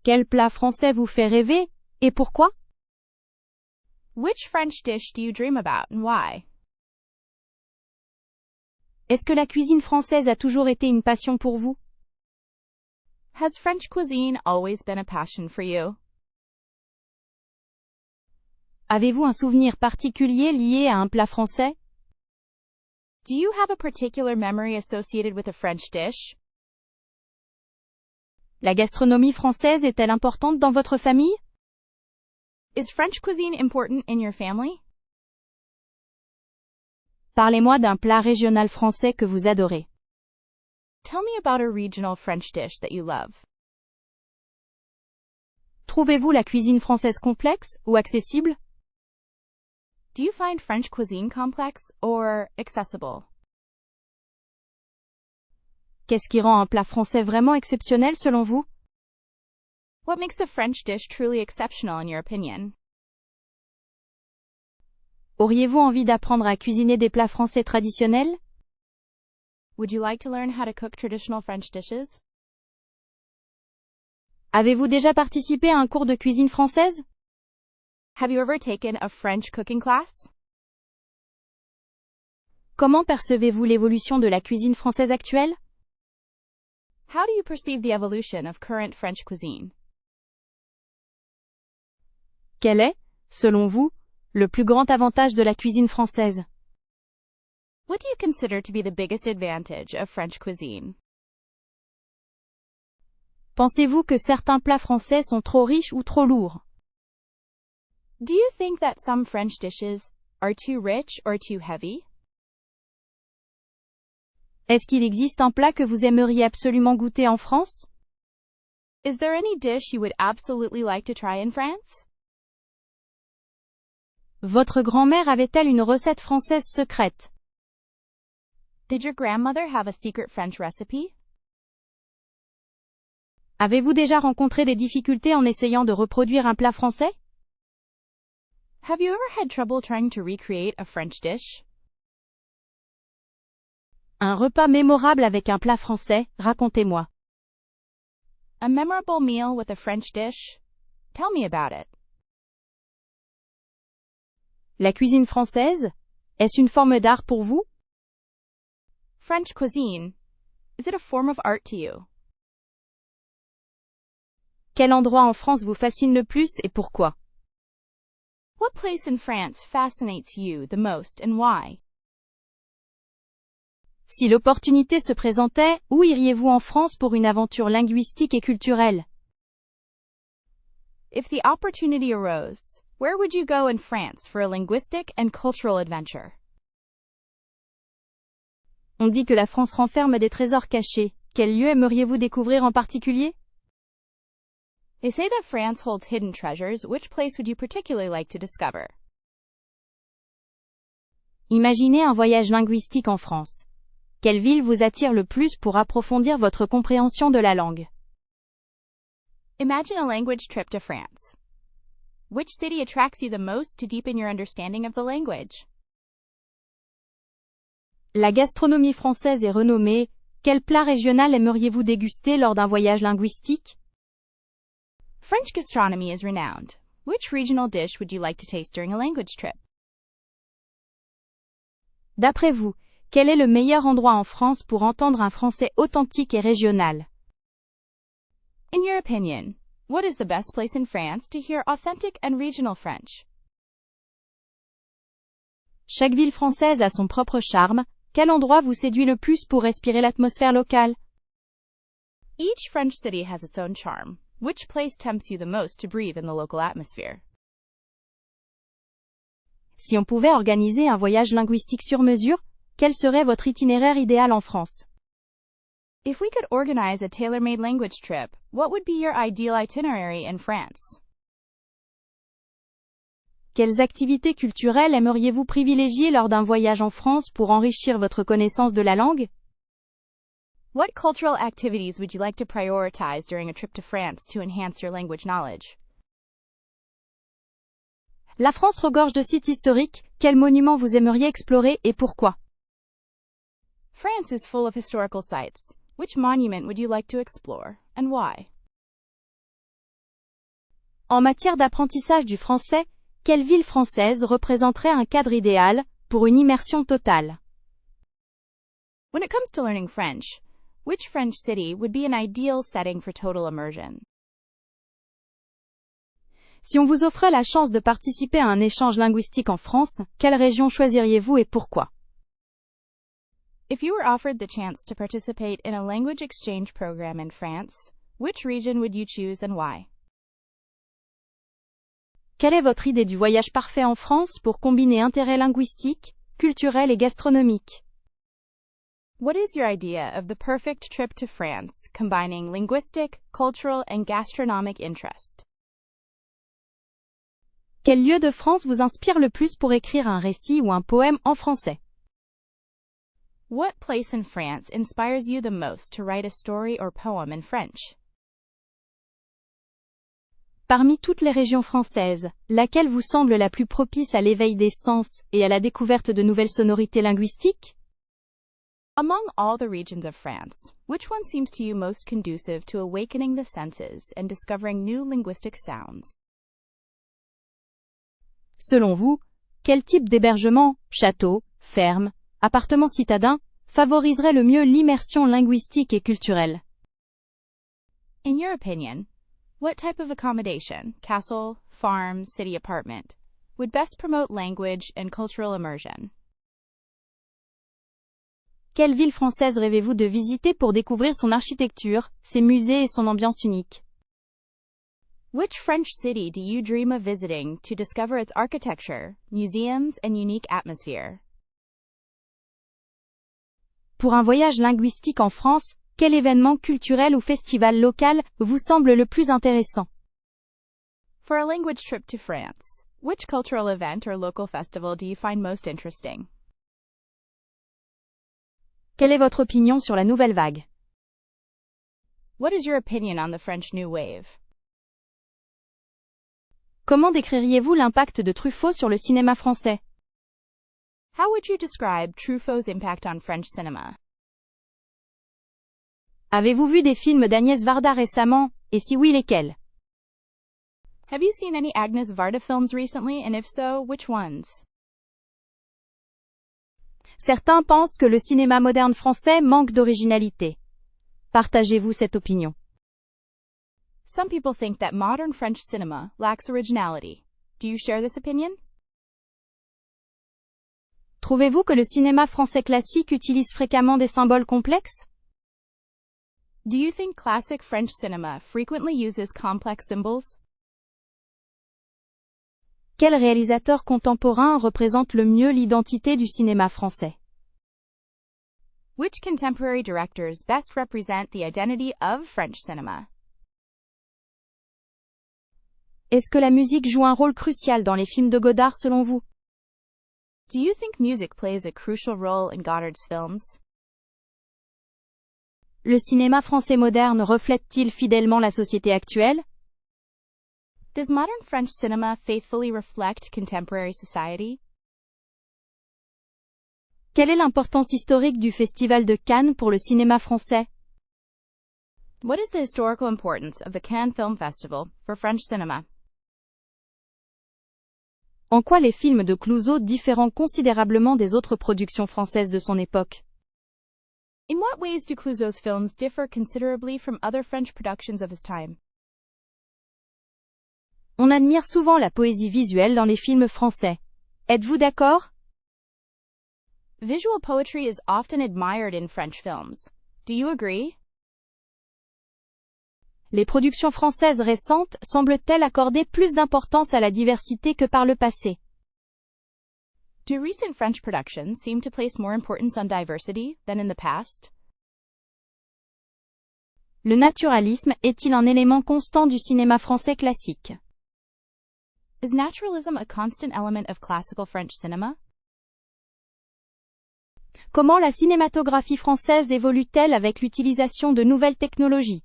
Quel plat français vous fait rêver, et pourquoi? Which French dish do you dream about and why? Est-ce que la cuisine française a toujours été une passion pour vous? Has French cuisine always been a passion for you? Avez-vous un souvenir particulier lié à un plat français? Do you have a particular memory associated with a French dish? La gastronomie française est-elle importante dans votre famille? Is French cuisine important in your family? Parlez-moi d'un plat régional français que vous adorez. Tell me about a regional French dish that you love. Trouvez-vous la cuisine française complexe ou accessible? Do you find French cuisine complex or accessible? Qu'est-ce qui rend un plat français vraiment exceptionnel selon vous? What makes a French dish truly exceptional in your opinion? Auriez-vous envie d'apprendre à cuisiner des plats français traditionnels? Would you like to learn how to cook traditional French dishes? Avez-vous déjà participé à un cours de cuisine française? Have you ever taken a French cooking class? Comment percevez-vous l'évolution de la cuisine française actuelle? How do you perceive the evolution of current French cuisine? Quel est, selon vous, le plus grand avantage de la cuisine française? What do you consider to be the biggest advantage of French cuisine? Pensez-vous que certains plats français sont trop riches ou trop lourds? Do you think that some French dishes are too rich or too heavy? Est-ce qu'il existe un plat que vous aimeriez absolument goûter en France? Is there any dish you would absolutely like to try in France? Votre grand-mère avait-elle une recette française secrète? Did your grandmother have a secret French recipe? Avez-vous déjà rencontré des difficultés en essayant de reproduire un plat français? Have you ever had trouble trying to recreate a French dish? Un repas mémorable avec un plat français, racontez-moi. A memorable meal with a French dish? Tell me about it. La cuisine française, est-ce une forme d'art pour vous? French cuisine. Is it a form of art to you? Quel endroit en France vous fascine le plus et pourquoi? What place in France fascinates you the most and why? Si l'opportunité se présentait, où iriez-vous en France pour une aventure linguistique et culturelle? If the opportunity arose, where would you go in France for a linguistic and cultural adventure? On dit que la France renferme des trésors cachés. Quel lieu aimeriez-vous découvrir en particulier? They say that France holds hidden treasures. Which place would you particularly like to discover? Imaginez un voyage linguistique en France. Quelle ville vous attire le plus pour approfondir votre compréhension de la langue? Imagine a language trip to France. Which city attracts you the most to deepen your understanding of the language? La gastronomie française est renommée. Quel plat régional aimeriez-vous déguster lors d'un voyage linguistique? French gastronomy is renowned. Which regional dish would you like to taste during a language trip? D'après vous, quel est le meilleur endroit en France pour entendre un français authentique et régional? In your opinion, what is the best place in France to hear authentic and regional French? Chaque ville française a son propre charme. Quel endroit vous séduit le plus pour respirer l'atmosphère locale? Each French city has its own charm. Which place tempts you the most to breathe in the local atmosphere? Si on pouvait organiser un voyage linguistique sur mesure, quel serait votre itinéraire idéal en France? If we could organize a tailor-made language trip, what would be your ideal itinerary in France? Quelles activités culturelles aimeriez-vous privilégier lors d'un voyage en France pour enrichir votre connaissance de la langue? What cultural activities would you like to prioritize during a trip to France to enhance your language knowledge? La France regorge de sites historiques. Quels monuments vous aimeriez explorer et pourquoi? France is full of historical sites. Which monument would you like to explore, and why? En matière d'apprentissage du français, quelle ville française représenterait un cadre idéal pour une immersion totale? When it comes to learning French, which French city would be an ideal setting for total immersion? Si on vous offrait la chance de participer à un échange linguistique en France, quelle région choisiriez-vous et pourquoi? If you were offered the chance to participate in a language exchange program in France, which region would you choose and why? Quelle est votre idée du voyage parfait en France pour combiner intérêts linguistiques, culturels et gastronomiques? What is your idea of the perfect trip to France, combining linguistic, cultural, and gastronomic interest? Quel lieu de France vous inspire le plus pour écrire un récit ou un poème en français? What place in France inspires you the most to write a story or poem in French? Parmi toutes les régions françaises, laquelle vous semble la plus propice à l'éveil des sens et à la découverte de nouvelles sonorités linguistiques? Among all the regions of France, which one seems to you most conducive to awakening the senses and discovering new linguistic sounds? Selon vous, quel type d'hébergement, château, ferme, appartement citadin, favoriserait le mieux l'immersion linguistique et culturelle? In your opinion, what type of accommodation, castle, farm, city apartment, would best promote language and cultural immersion? Quelle ville française rêvez-vous de visiter pour découvrir son architecture, ses musées et son ambiance unique? Which French city do you dream of visiting to discover its architecture, museums, and unique atmosphere? Pour un voyage linguistique en France, quel événement culturel ou festival local vous semble le plus intéressant? For a language trip to France, which cultural event or local festival do you find most interesting? Quelle est votre opinion sur la nouvelle vague? What is your opinion on the French New Wave? Comment décririez-vous l'impact de Truffaut sur le cinéma français? How would you describe Truffaut's impact on French cinema? Avez-vous vu des films d'Agnès Varda récemment, et si oui, lesquels? Have you seen any Agnes Varda films recently, and if so, which ones? Certains pensent que le cinéma moderne français manque d'originalité. Partagez-vous cette opinion? Some people think that modern French cinema lacks originality. Do you share this opinion? Trouvez-vous que le cinéma français classique utilise fréquemment des symboles complexes? Do you think classic French cinema frequently uses complex symbols? Quel réalisateur contemporain représente le mieux l'identité du cinéma français? Which contemporary directors best represent the identity of French cinema? Est-ce que la musique joue un rôle crucial dans les films de Godard selon vous? Do you think music plays a crucial role in Godard's films? Le cinéma français moderne reflète-t-il fidèlement la société actuelle? Does modern French cinema faithfully reflect contemporary society? Quelle est l'importance historique du Festival de Cannes pour le cinéma français? What is the historical importance of the Cannes Film Festival for French cinema? En quoi les films de Clouzot diffèrent considérablement des autres productions françaises de son époque? In what ways do Clouzot's films differ considerably from other French productions of his time? On admire souvent la poésie visuelle dans les films français. Êtes-vous d'accord? Visual poetry is often admired in French films. Do you agree? Les productions françaises récentes semblent-elles accorder plus d'importance à la diversité que par le passé? Do recent French productions seem to place more importance on diversity than in the past? Le naturalisme est-il un élément constant du cinéma français classique? Is naturalism a constant element of classical French cinema? Comment la cinématographie française évolue-t-elle avec l'utilisation de nouvelles technologies?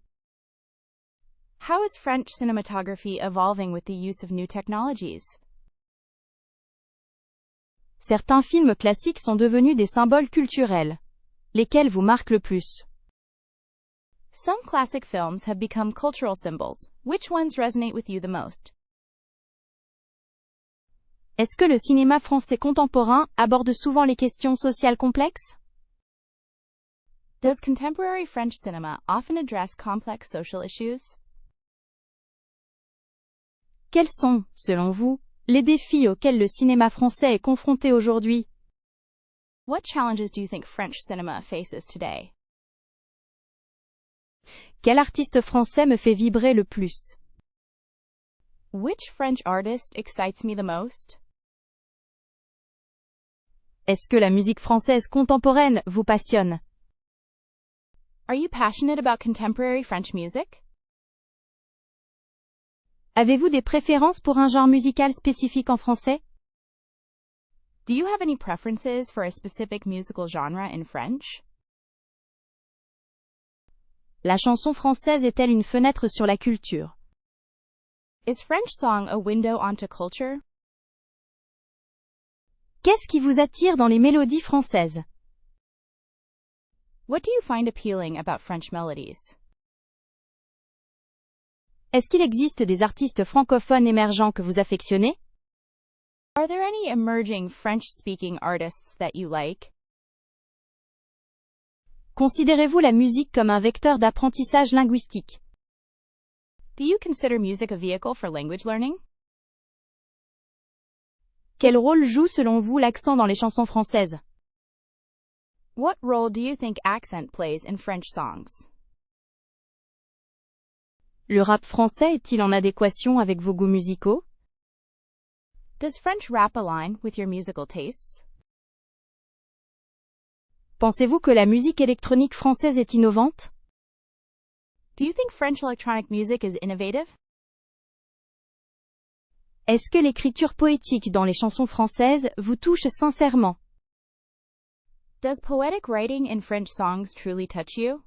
How is French cinematography evolving with the use of new technologies? Certains films classiques sont devenus des symboles culturels. Lesquels vous marquent le plus? Some classic films have become cultural symbols. Which ones resonate with you the most? Est-ce que le cinéma français contemporain aborde souvent les questions sociales complexes? Does contemporary French cinema often address complex social issues? Quels sont, selon vous, les défis auxquels le cinéma français est confronté aujourd'hui? What challenges do you think French cinema faces today? Quel artiste français me fait vibrer le plus? Which French artist excites me the most? Est-ce que la musique française contemporaine vous passionne? Are you passionate about contemporary French music? Avez-vous des préférences pour un genre musical spécifique en français? Do you have any preferences for a specific musical genre in French? La chanson française est-elle une fenêtre sur la culture? Is French song a window onto culture? Qu'est-ce qui vous attire dans les mélodies françaises? What do you find appealing about French melodies? Est-ce qu'il existe des artistes francophones émergents que vous affectionnez? Are there any emerging French-speaking artists that you like? Considérez-vous la musique comme un vecteur d'apprentissage linguistique? Do you consider music a vehicle for language learning? Quel rôle joue selon vous l'accent dans les chansons françaises? What role do you think accent plays in French songs? Le rap français est-il en adéquation avec vos goûts musicaux? Does French rap align with your musical tastes? Pensez-vous que la musique électronique française est innovante? Do you think French electronic music is innovative? Est-ce que l'écriture poétique dans les chansons françaises vous touche sincèrement? Does poetic writing in French songs truly touch you?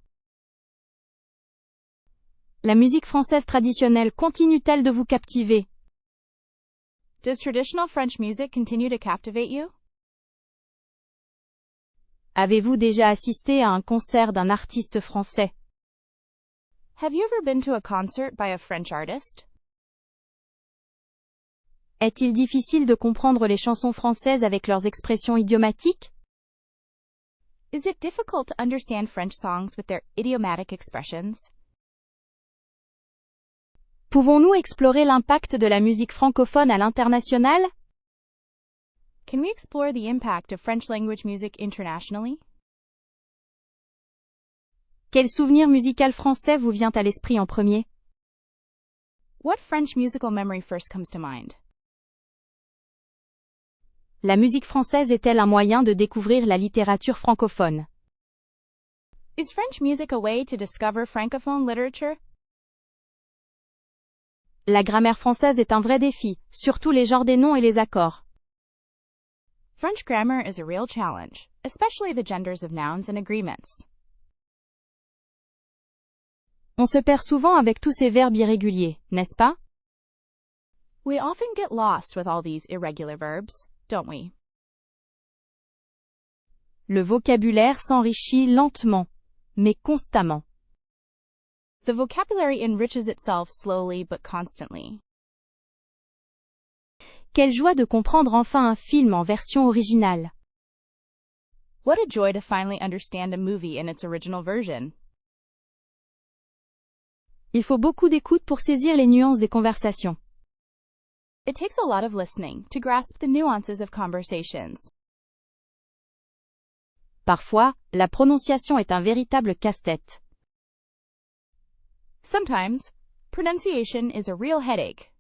La musique française traditionnelle continue-t-elle de vous captiver? Does traditional French music continue to captivate you? Avez-vous déjà assisté à un concert d'un artiste français? Have you ever been to a concert by a French artist? Est-il difficile de comprendre les chansons françaises avec leurs expressions idiomatiques? Is it difficult to understand French songs with their idiomatic expressions? Pouvons-nous explorer l'impact de la musique francophone à l'international? Can we explore the impact of French language music internationally? Quel souvenir musical français vous vient à l'esprit en premier? What French musical memory first comes to mind? La musique française est-elle un moyen de découvrir la littérature francophone? Is French music a way to discover francophone literature? La grammaire française est un vrai défi, surtout les genres des noms et les accords. French grammar is a real challenge, especially the genders of nouns and agreements. On se perd souvent avec tous ces verbes irréguliers, n'est-ce pas? We often get lost with all these irregular verbs, don't we? Le vocabulaire s'enrichit lentement, mais constamment. The vocabulary enriches itself slowly but constantly. Quelle joie de comprendre enfin un film en version originale. What a joy to finally understand a movie in its original version. Il faut beaucoup d'écoute pour saisir les nuances des conversations. It takes a lot of listening to grasp the nuances of conversations. Parfois, la prononciation est un véritable casse-tête. Sometimes, pronunciation is a real headache.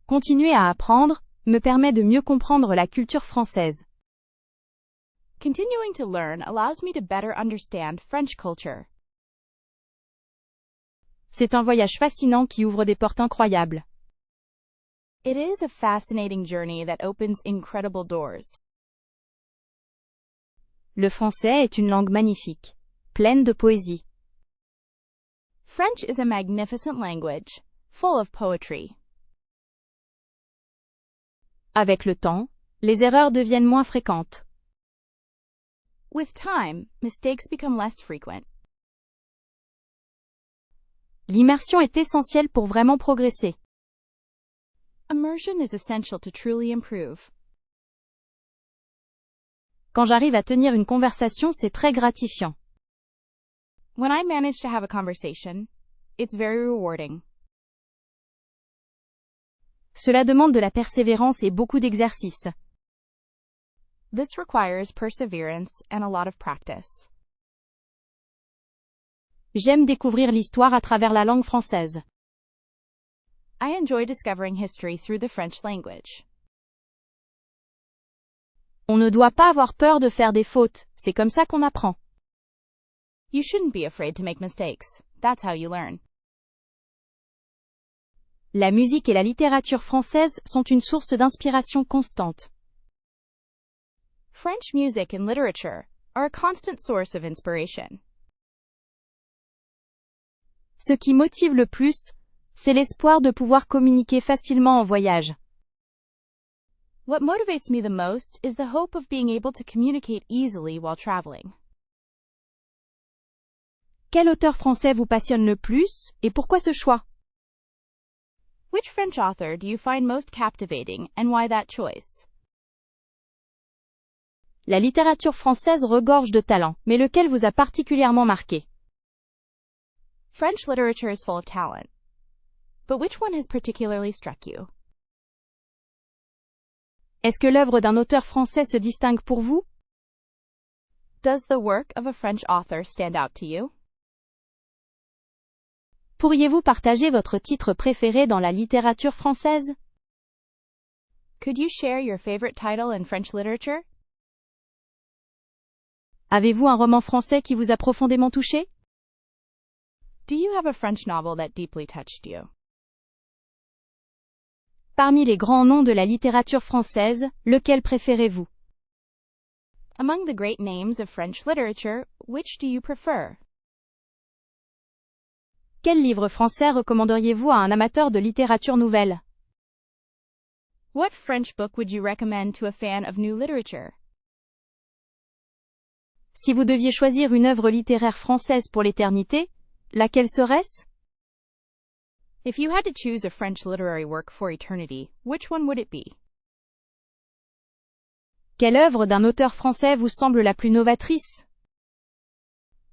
Continuer à apprendre me permet de mieux comprendre la culture française. Continuing to learn allows me to better understand French culture. C'est un voyage fascinant qui ouvre des portes incroyables. It is a fascinating journey that opens incredible doors. Le français est une langue magnifique, pleine de poésie. French is a magnificent language, full of poetry. Avec le temps, les erreurs deviennent moins fréquentes. With time, mistakes become less frequent. L'immersion est essentielle pour vraiment progresser. Immersion is essential to truly improve. Quand j'arrive à tenir une conversation, c'est très gratifiant. When I manage to have a conversation, it's very rewarding. Cela demande de la persévérance et beaucoup d'exercice. This requires perseverance and a lot of practice. J'aime découvrir l'histoire à travers la langue française. I enjoy discovering history through the French language. On ne doit pas avoir peur de faire des fautes, c'est comme ça qu'on apprend. You shouldn't be afraid to make mistakes. That's how you learn. La musique et la littérature française sont une source d'inspiration constante. French music and literature are a constant source of inspiration. Ce qui motive le plus, c'est l'espoir de pouvoir communiquer facilement en voyage. What motivates me the most is the hope of being able to communicate easily while traveling. Quel auteur français vous passionne le plus, et pourquoi ce choix? Which French author do you find most captivating and why that choice? La littérature française regorge de talent, mais lequel vous a particulièrement marqué? French literature is full of talent. But which one has particularly struck you? Est-ce que l'œuvre d'un auteur français se distingue pour vous? Does the work of a French author stand out to you? Pourriez-vous partager votre titre préféré dans la littérature française? Could you share your favorite title in French literature? Avez-vous un roman français qui vous a profondément touché? Do you have a French novel that deeply touched you? Parmi les grands noms de la littérature française, lequel préférez-vous? Among the great names of French literature, which do you prefer? Quel livre français recommanderiez-vous à un amateur de littérature nouvelle? What French book would you recommend to a fan of new literature? Si vous deviez choisir une œuvre littéraire française pour l'éternité, laquelle serait-ce? If you had to choose a French literary work for eternity, which one would it be? Quelle œuvre d'un auteur français vous semble la plus novatrice?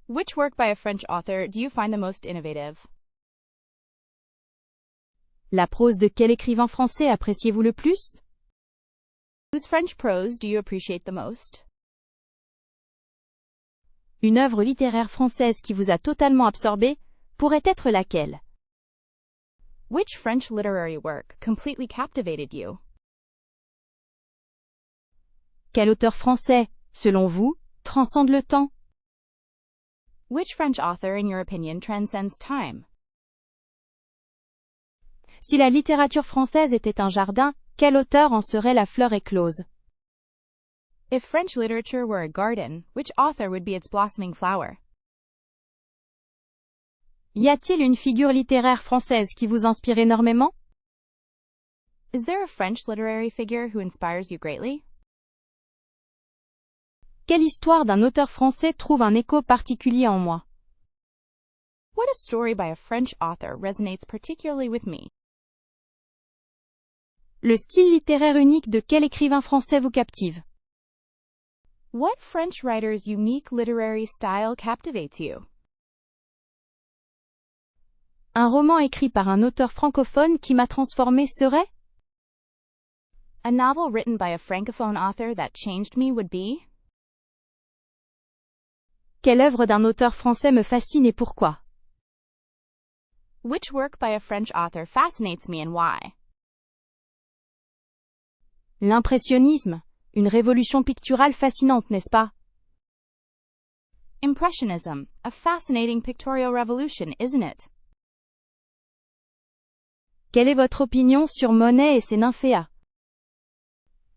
Which work by a French author do you find the most innovative? La prose de quel écrivain français appréciez-vous le plus? Whose French prose do you appreciate the most? Une œuvre littéraire française qui vous a totalement absorbé pourrait être laquelle? Which French literary work completely captivated you? Quel auteur français, selon vous, transcende le temps? Which French author, in your opinion, transcends time? Si la littérature française était un jardin, quel auteur en serait la fleur éclose? If French literature were a garden, which author would be its blossoming flower? Y a-t-il une figure littéraire française qui vous inspire énormément? Is there a French literary figure who inspires you greatly? Quelle histoire d'un auteur français trouve un écho particulier en moi? What a story by a French author resonates particularly with me? Le style littéraire unique de quel écrivain français vous captive? What French writer's unique literary style captivates you? Un roman écrit par un auteur francophone qui m'a transformé serait? A novel written by a francophone author that changed me would be? Quelle œuvre d'un auteur français me fascine et pourquoi? Which work by a French author fascinates me and why? L'impressionnisme, une révolution picturale fascinante, n'est-ce pas? Impressionism, a fascinating pictorial revolution, isn't it? Quelle est votre opinion sur Monet et ses nymphéas?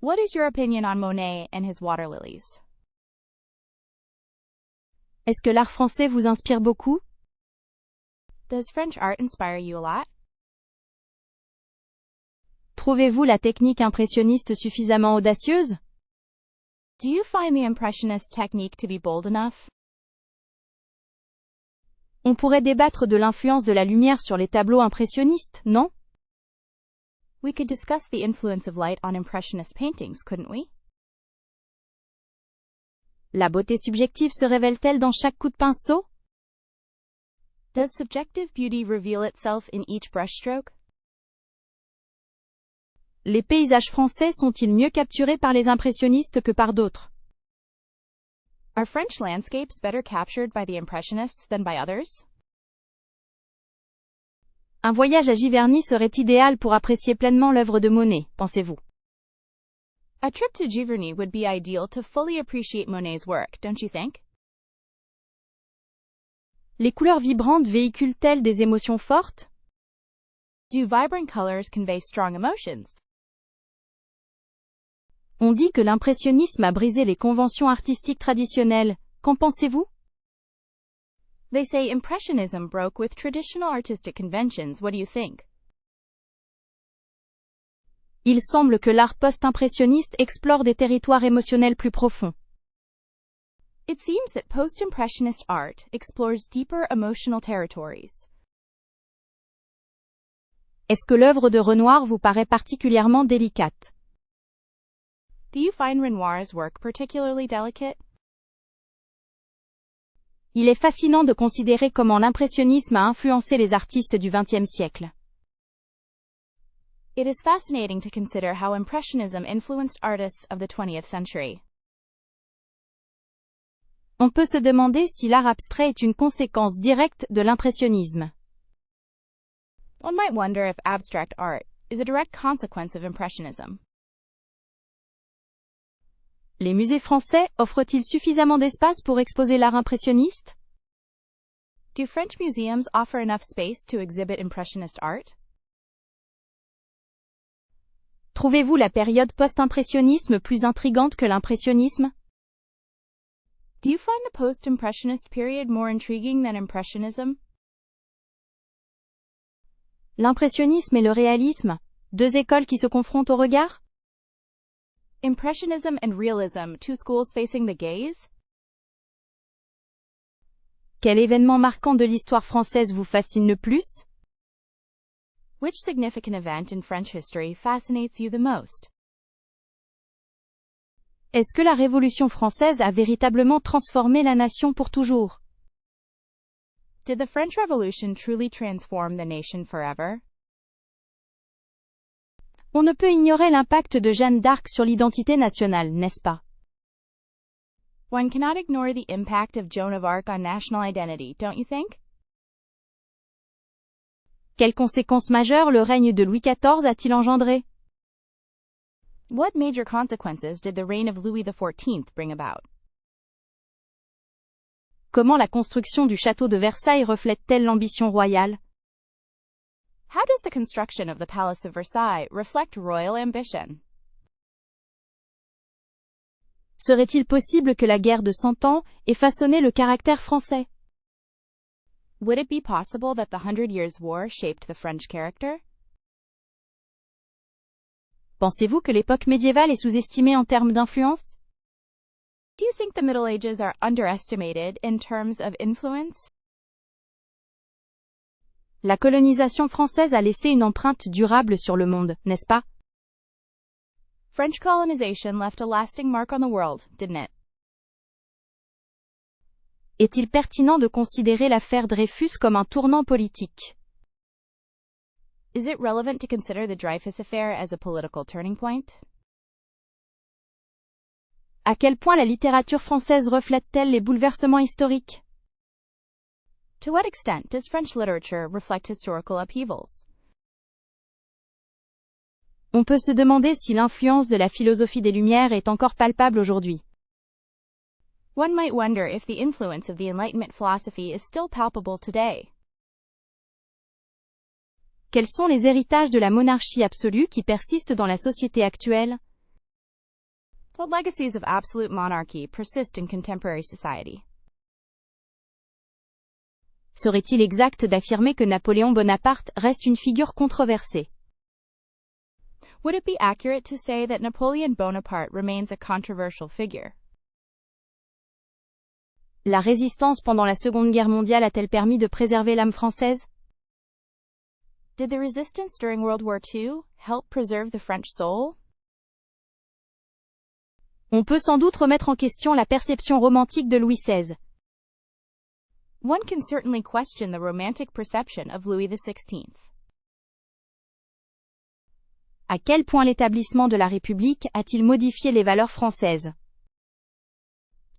What is your opinion on Monet and his water lilies? Est-ce que l'art français vous inspire beaucoup? Does French art inspire you a lot? Trouvez-vous la technique impressionniste suffisamment audacieuse? Do you find the impressionist technique to be bold enough? On pourrait débattre de l'influence de la lumière sur les tableaux impressionnistes, non? We could discuss the influence of light on Impressionist paintings, couldn't we? La beauté subjective se révèle-t-elle dans chaque coup de pinceau? Does subjective beauty reveal itself in each brushstroke? Les paysages français sont-ils mieux capturés par les impressionnistes que par d'autres? Are French landscapes better captured by the Impressionists than by others? Un voyage à Giverny serait idéal pour apprécier pleinement l'œuvre de Monet, pensez-vous? A trip to Giverny would be ideal to fully appreciate Monet's work, don't you think? Les couleurs vibrantes véhiculent-elles des émotions fortes? Do vibrant colors convey strong emotions? On dit que l'impressionnisme a brisé les conventions artistiques traditionnelles. Qu'en pensez-vous? They say Impressionism broke with traditional artistic conventions. What do you think? Il semble que l'art post-impressionniste explore des territoires émotionnels plus profonds. It seems that post-impressionist art explores deeper emotional territories. Est-ce que l'œuvre de Renoir vous paraît particulièrement délicate? Do you find Renoir's work particularly delicate? Il est fascinant de considérer comment l'impressionnisme a influencé les artistes du XXe siècle. It is fascinating to consider how Impressionism influenced artists of the 20th century. On peut se demander si l'art abstrait est une conséquence directe de l'impressionnisme. One might wonder if abstract art is a direct consequence of Impressionism. Les musées français offrent-ils suffisamment d'espace pour exposer l'art impressionniste? Do French museums offer enough space to exhibit Impressionist art? Trouvez-vous la période post-impressionnisme plus intrigante que l'impressionnisme? Do you find the post-impressionist period more intriguing than Impressionism? L'impressionnisme et le réalisme, deux écoles qui se confrontent au regard? Impressionism and realism, two schools facing the gaze? Quel événement marquant de l'histoire française vous fascine le plus? Which significant event in French history fascinates you the most? Est-ce que la Révolution française a véritablement transformé la nation pour toujours? Did the French Revolution truly transform the nation forever? On ne peut ignorer l'impact de Jeanne d'Arc sur l'identité nationale, n'est-ce pas? One cannot ignore the impact of Joan of Arc on national identity, don't you think? Quelles conséquences majeures le règne de Louis XIV a-t-il engendré? What major consequences did the reign of Louis XIV bring about? Comment la construction du château de Versailles reflète-t-elle l'ambition royale? How does the construction of the Palace of Versailles reflect royal ambition? Serait-il possible que la guerre de Cent Ans ait façonné le caractère français? Would it be possible that the Hundred Years' War shaped the French character? Pensez-vous que l'époque médiévale est sous-estimée en termes d'influence? Do you think the Middle Ages are underestimated in terms of influence? La colonisation française a laissé une empreinte durable sur le monde, n'est-ce pas? French colonization left a lasting mark on the world, didn't it? Est-il pertinent de considérer l'affaire Dreyfus comme un tournant politique? Is it relevant to consider the Dreyfus affair as a political turning point? À quel point la littérature française reflète-t-elle les bouleversements historiques? To what extent does French literature reflect historical upheavals? On peut se demander si l'influence de la philosophie des Lumières est encore palpable aujourd'hui. One might wonder if the influence of the Enlightenment philosophy is still palpable today. Quels sont les héritages de la monarchie absolue qui persistent dans la société actuelle? What legacies of absolute monarchy persist in contemporary society? Serait-il exact d'affirmer que Napoléon Bonaparte reste une figure controversée? Would it be accurate to say that Napoleon Bonaparte remains a controversial figure? La résistance pendant la Seconde Guerre mondiale a-t-elle permis de préserver l'âme française? Did the resistance during World War II help preserve the French soul? On peut sans doute remettre en question la perception romantique de Louis XVI. One can certainly question the romantic perception of Louis XVI. À quel point l'établissement de la République a-t-il modifié les valeurs françaises?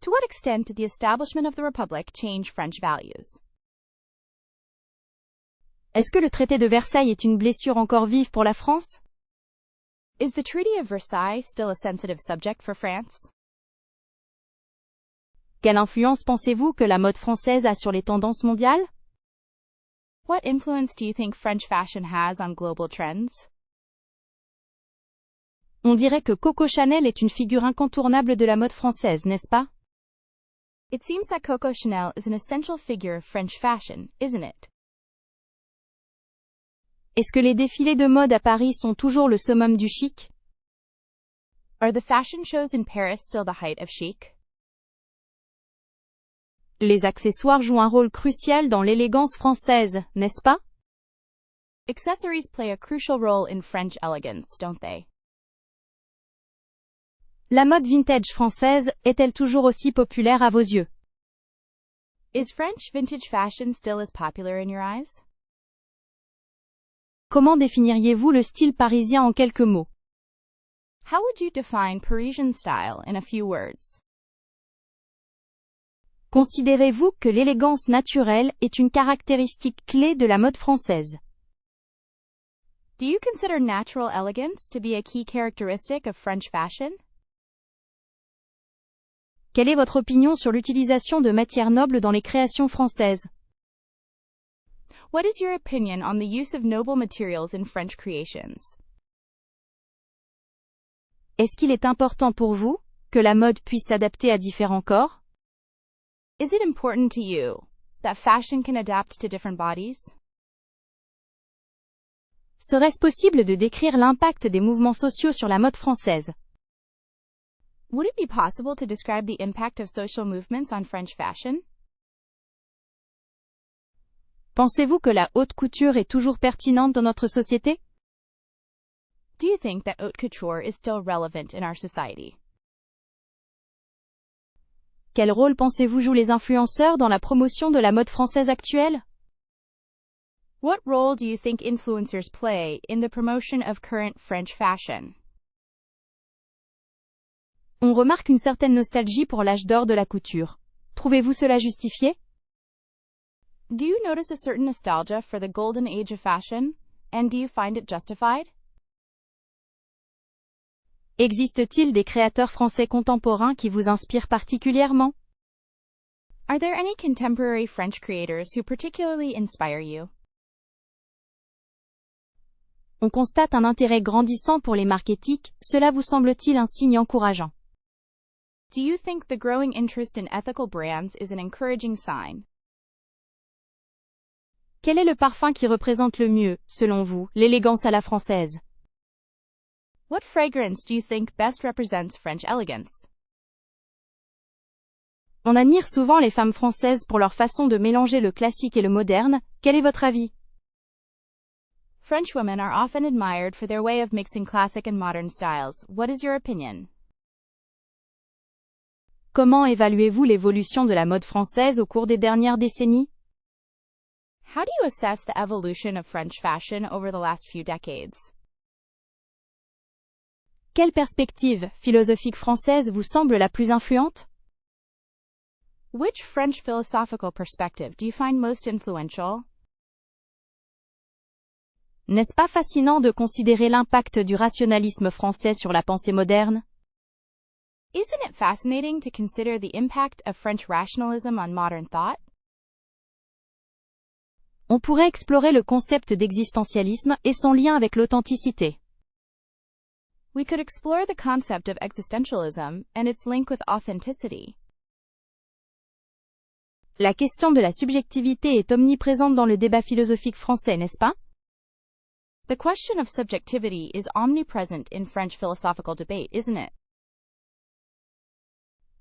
To what extent did the establishment of the Republic change French values? Est-ce que le traité de Versailles est une blessure encore vive pour la France? Is the Treaty of Versailles still a sensitive subject for France? Quelle influence pensez-vous que la mode française a sur les tendances mondiales? What influence do you think French fashion has on global trends? On dirait que Coco Chanel est une figure incontournable de la mode française, n'est-ce pas? It seems that Coco Chanel is an essential figure of French fashion, isn't it? Est-ce que les défilés de mode à Paris sont toujours le summum du chic? Are the fashion shows in Paris still the height of chic? Les accessoires jouent un rôle crucial dans l'élégance française, n'est-ce pas? Accessories play a crucial role in French elegance, don't they? La mode vintage française est-elle toujours aussi populaire à vos yeux? Is French vintage fashion still as popular in your eyes? Comment définiriez-vous le style parisien en quelques mots? How would you define Parisian style in a few words? Considérez-vous que l'élégance naturelle est une caractéristique clé de la mode française? Do you consider natural elegance to be a key characteristic of French fashion? Quelle est votre opinion sur l'utilisation de matières nobles dans les créations françaises? What is your opinion on the use of noble materials in French creations? Est-ce qu'il est important pour vous que la mode puisse s'adapter à différents corps? Is it important to you that fashion can adapt to different bodies? Serait-ce possible de décrire l'impact des mouvements sociaux sur la mode française? Would it be possible to describe the impact of social movements on French fashion? Pensez-vous que la haute couture est toujours pertinente dans notre société? Do you think that haute couture is still relevant in our society? Quel rôle pensez-vous jouent les influenceurs dans la promotion de la mode française actuelle? What role do you think influencers play in the promotion of current French fashion? On remarque une certaine nostalgie pour l'âge d'or de la couture. Trouvez-vous cela justifié? Do you notice a certain nostalgia for the golden age of fashion, and do you find it justified? Existe-t-il des créateurs français contemporains qui vous inspirent particulièrement? Are there any contemporary French creators who particularly inspire you? On constate un intérêt grandissant pour les marques éthiques, cela vous semble-t-il un signe encourageant? Do you think the growing interest in ethical brands is an encouraging sign? Quel est le parfum qui représente le mieux, selon vous, l'élégance à la française? What fragrance do you think best represents French elegance? On admire souvent les femmes françaises pour leur façon de mélanger le classique et le moderne. Quel est votre avis? French women are often admired for their way of mixing classic and modern styles. What is your opinion? Comment évaluez-vous l'évolution de la mode française au cours des dernières décennies? How do you assess the evolution of French fashion over the last few decades? Quelle perspective philosophique française vous semble la plus influente? Which French philosophical perspective do you find most influential? N'est-ce pas fascinant de considérer l'impact du rationalisme français sur la pensée moderne? Isn't it fascinating to consider the impact of French rationalism on modern thought? On pourrait explorer le concept d'existentialisme et son lien avec l'authenticité. We could explore the concept of existentialism and its link with authenticity. La question de la subjectivité est omniprésente dans le débat philosophique français, n'est-ce pas? The question of subjectivity is omnipresent in French philosophical debate, isn't it?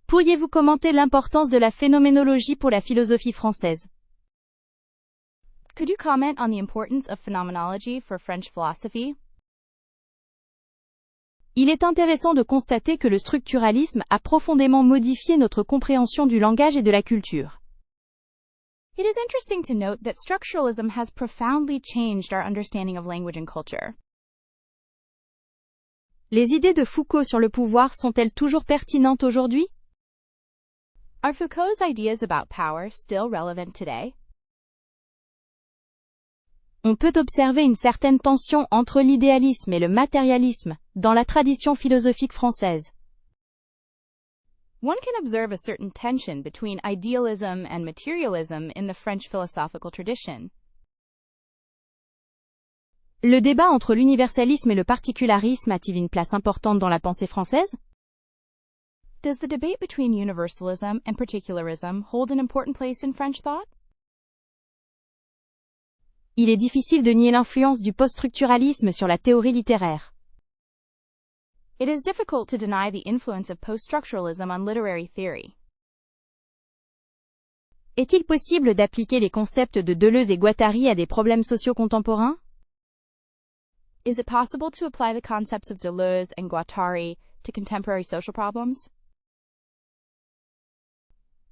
Pourriez-vous commenter l'importance de la phénoménologie pour la philosophie française? Could you comment on the importance of phenomenology for French philosophy? Il est intéressant de constater que le structuralisme a profondément modifié notre compréhension du langage et de la culture. It is interesting to note that structuralism has profoundly changed our understanding of language and culture. Les idées de Foucault sur le pouvoir sont-elles toujours pertinentes aujourd'hui? Are Foucault's ideas about power still relevant today? On peut observer une certaine tension entre l'idéalisme et le matérialisme dans la tradition philosophique française. One can observe a certain tension between idealism and materialism in the French philosophical tradition. Le débat entre l'universalisme et le particularisme a-t-il une place importante dans la pensée française? Does the debate between universalism and particularism hold an important place in French thought? Il est difficile de nier l'influence du post-structuralisme sur la théorie littéraire. It is difficult to deny the influence of post-structuralism on literary theory. Est-il possible d'appliquer les concepts de Deleuze et Guattari à des problèmes sociaux contemporains? Is it possible to apply the concepts of Deleuze and Guattari to contemporary social problems?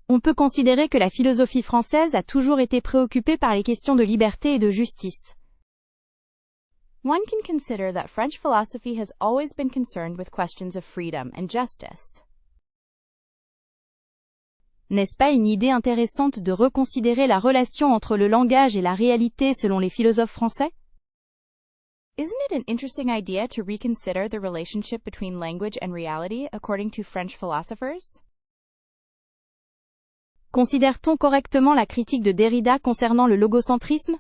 On peut considérer que la philosophie française a toujours été préoccupée par les questions de liberté et de justice. One can consider that French philosophy has always been concerned with questions of freedom and justice. N'est-ce pas une idée intéressante de reconsidérer la relation entre le langage et la réalité selon les philosophes français? Isn't it an interesting idea to reconsider the relationship between language and reality according to French philosophers? Considère-t-on correctement la critique de Derrida concernant le logocentrisme?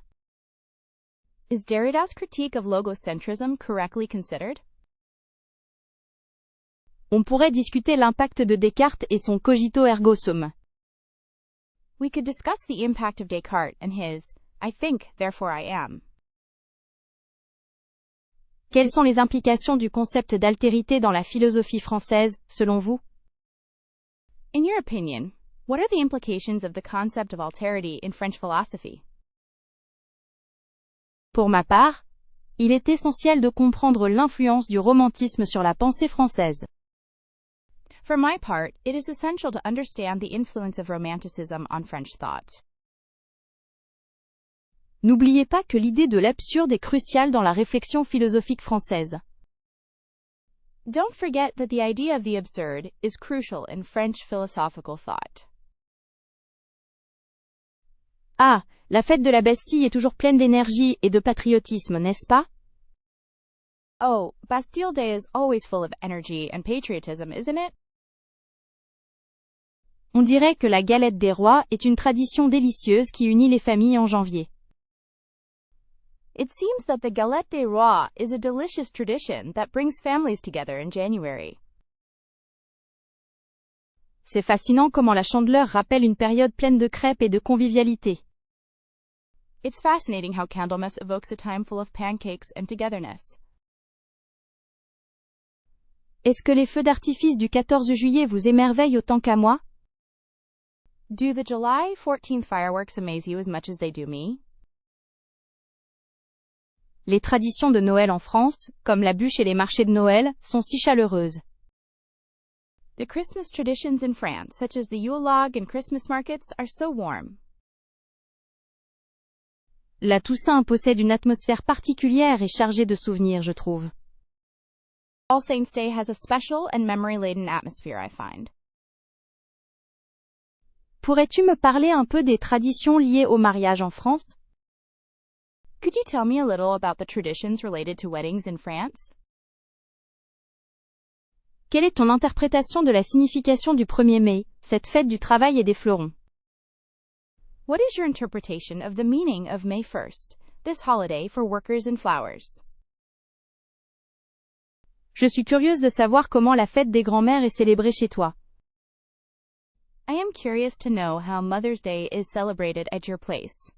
Is Derrida's critique of logocentrism correctly considered? On pourrait discuter l'impact de Descartes et son cogito ergo sum. We could discuss the impact of Descartes and his, I think, therefore I am. Quelles sont les implications du concept d'altérité dans la philosophie française, selon vous? In your opinion, what are the implications of the concept of alterity in French philosophy? Pour ma part, il est essentiel de comprendre l'influence du romantisme sur la pensée française. For my part, it is essential to understand the influence of Romanticism on French thought. N'oubliez pas que l'idée de l'absurde est cruciale dans la réflexion philosophique française. Don't forget that the idea of the absurd is crucial in French philosophical thought. Ah, la fête de la Bastille est toujours pleine d'énergie et de patriotisme, n'est-ce pas? Oh, Bastille Day is always full of energy and patriotism, isn't it? On dirait que la galette des rois est une tradition délicieuse qui unit les familles en janvier. It seems that the Galette des Rois is a delicious tradition that brings families together in January. C'est fascinant comment la Chandeleur rappelle une période pleine de crêpes et de convivialité. It's fascinating how Candlemas evokes a time full of pancakes and togetherness. Est-ce que les feux d'artifice du 14 juillet vous émerveillent autant qu'à moi? Do the July 14th fireworks amaze you as much as they do me? Les traditions de Noël en France, comme la bûche et les marchés de Noël, sont si chaleureuses. The Christmas traditions in France, such as the Yule log and Christmas markets, are so warm. La Toussaint possède une atmosphère particulière et chargée de souvenirs, je trouve. All Saints' Day has a special and memory-laden atmosphere, I find. Pourrais-tu me parler un peu des traditions liées au mariage en France? Could you tell me a little about the traditions related to weddings in France? Quelle est ton interprétation de la signification du 1er mai, cette fête du travail et des fleurons? What is your interpretation of the meaning of May 1st, this holiday for workers and flowers? Je suis curieuse de savoir comment la fête des grands-mères est célébrée chez toi. I am curious to know how Mother's Day is celebrated at your place.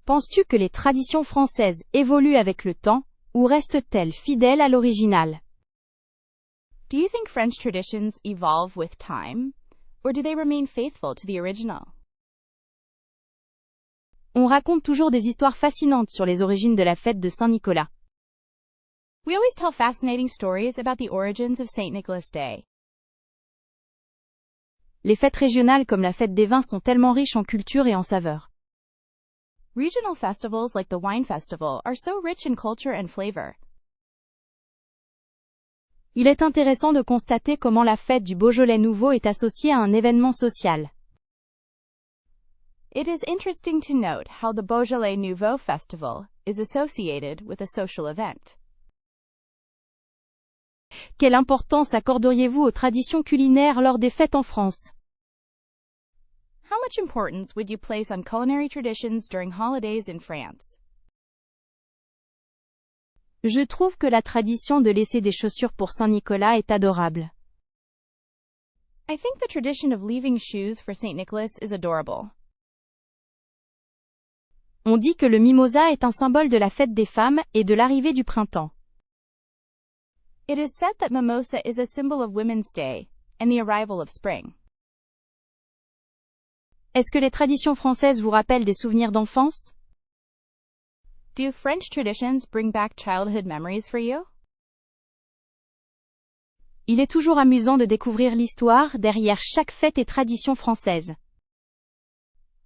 Penses-tu que les traditions françaises évoluent avec le temps, ou restent-elles fidèles à l'original? Do you think French traditions evolve with time, or do they remain faithful to the original? On raconte toujours des histoires fascinantes sur les origines de la fête de Saint-Nicolas. We always tell fascinating stories about the origins of St. Nicholas Day. Les fêtes régionales comme la fête des vins sont tellement riches en culture et en saveurs. Regional festivals like the Wine Festival are so rich in culture and flavor. Il est intéressant de constater comment la fête du Beaujolais nouveau est associée à un événement social. It is interesting to note how the Beaujolais Nouveau Festival is associated with a social event. Quelle importance accorderiez-vous aux traditions culinaires lors des fêtes en France? How much importance would you place on culinary traditions during holidays in France? Je trouve que la tradition de laisser des chaussures pour Saint-Nicolas est adorable. I think the tradition of leaving shoes for St. Nicholas is adorable. On dit que le mimosa est un symbole de la fête des femmes et de l'arrivée du printemps. It is said that mimosa is a symbol of Women's Day and the arrival of spring. Est-ce que les traditions françaises vous rappellent des souvenirs d'enfance? Do French traditions bring back childhood memories for you? Il est toujours amusant de découvrir l'histoire derrière chaque fête et tradition française.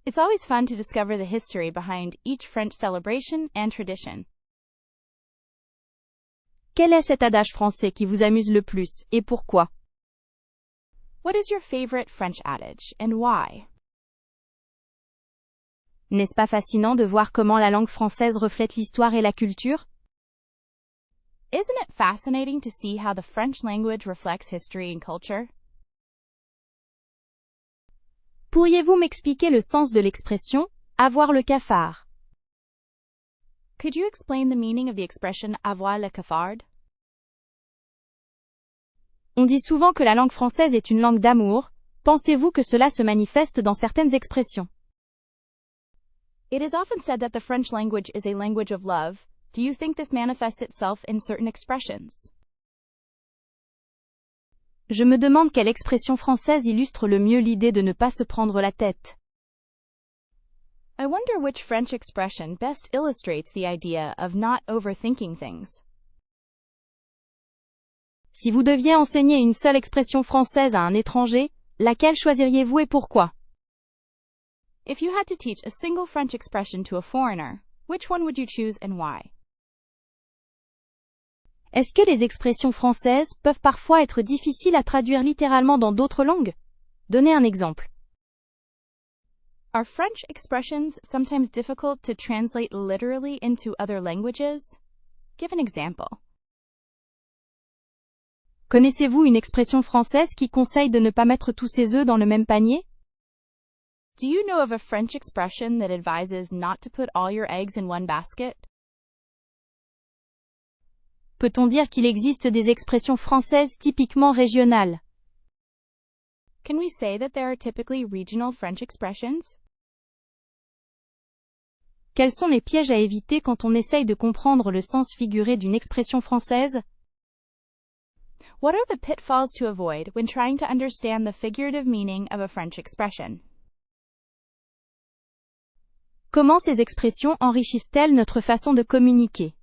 It's always fun to discover the history behind each French celebration and tradition. Quel est cet adage français qui vous amuse le plus, et pourquoi? What is your favorite French adage, and why? N'est-ce pas fascinant de voir comment la langue française reflète l'histoire et la culture? Isn't it fascinating to see how the French language reflects history and culture? Pourriez-vous m'expliquer le sens de l'expression « avoir le cafard » ? Could you explain the meaning of the expression avoir le cafard? On dit souvent que la langue française est une langue d'amour. Pensez-vous que cela se manifeste dans certaines expressions? It is often said that the French language is a language of love. Do you think this manifests itself in certain expressions? Je me demande quelle expression française illustre le mieux l'idée de ne pas se prendre la tête. I wonder which French expression best illustrates the idea of not overthinking things. Si vous deviez enseigner une seule expression française à un étranger, laquelle choisiriez-vous et pourquoi? If you had to teach a single French expression to a foreigner, which one would you choose and why? Est-ce que les expressions françaises peuvent parfois être difficiles à traduire littéralement dans d'autres langues? Donnez un exemple. Are French expressions sometimes difficult to translate literally into other languages? Give an example. Connaissez-vous une expression française qui conseille de ne pas mettre tous ses œufs dans le même panier? Do you know of a French expression that advises not to put all your eggs in one basket? Peut-on dire qu'il existe des expressions françaises typiquement régionales? Can we say that there are typically regional French expressions? Quels sont les pièges à éviter quand on essaye de comprendre le sens figuré d'une expression française? What are the pitfalls to avoid when trying to understand the figurative meaning of a French expression? Comment ces expressions enrichissent-elles notre façon de communiquer?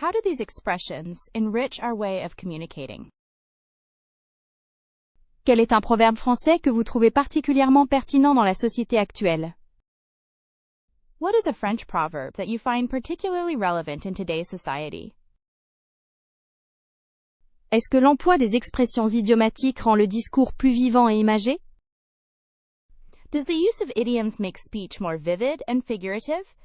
How do these expressions enrich our way of communicating? Quel est un proverbe français que vous trouvez particulièrement pertinent dans la société actuelle? What is a French proverb that you find particularly relevant in today's society? Est-ce que l'emploi des expressions idiomatiques rend le discours plus vivant et imagé? Does the use of idioms make speech more vivid and figurative?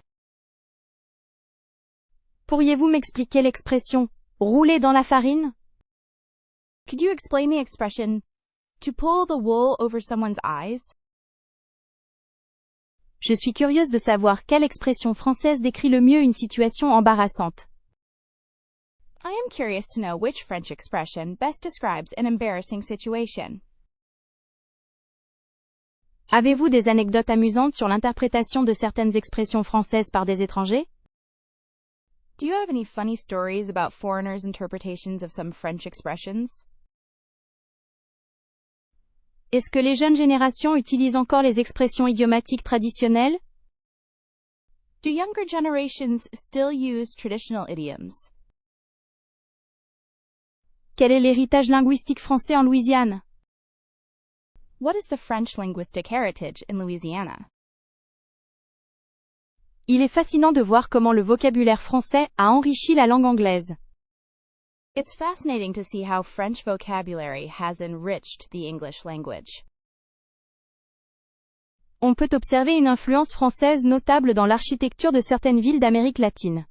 Pourriez-vous m'expliquer l'expression « rouler dans la farine » ? Could you explain the expression, to pull the wool over someone's eyes? Je suis curieuse de savoir quelle expression française décrit le mieux une situation embarrassante. I am curious to know which French expression best describes an embarrassing situation. Avez-vous des anecdotes amusantes sur l'interprétation de certaines expressions françaises par des étrangers? Do you have any funny stories about foreigners' interpretations of some French expressions? Est-ce que les jeunes générations utilisent encore les expressions idiomatiques traditionnelles? Do younger generations still use traditional idioms? Quel est l'héritage linguistique français en Louisiane? What is the French linguistic heritage in Louisiana? Il est fascinant de voir comment le vocabulaire français a enrichi la langue anglaise. It's fascinating to see how French vocabulary has enriched the English language. On peut observer une influence française notable dans l'architecture de certaines villes d'Amérique latine.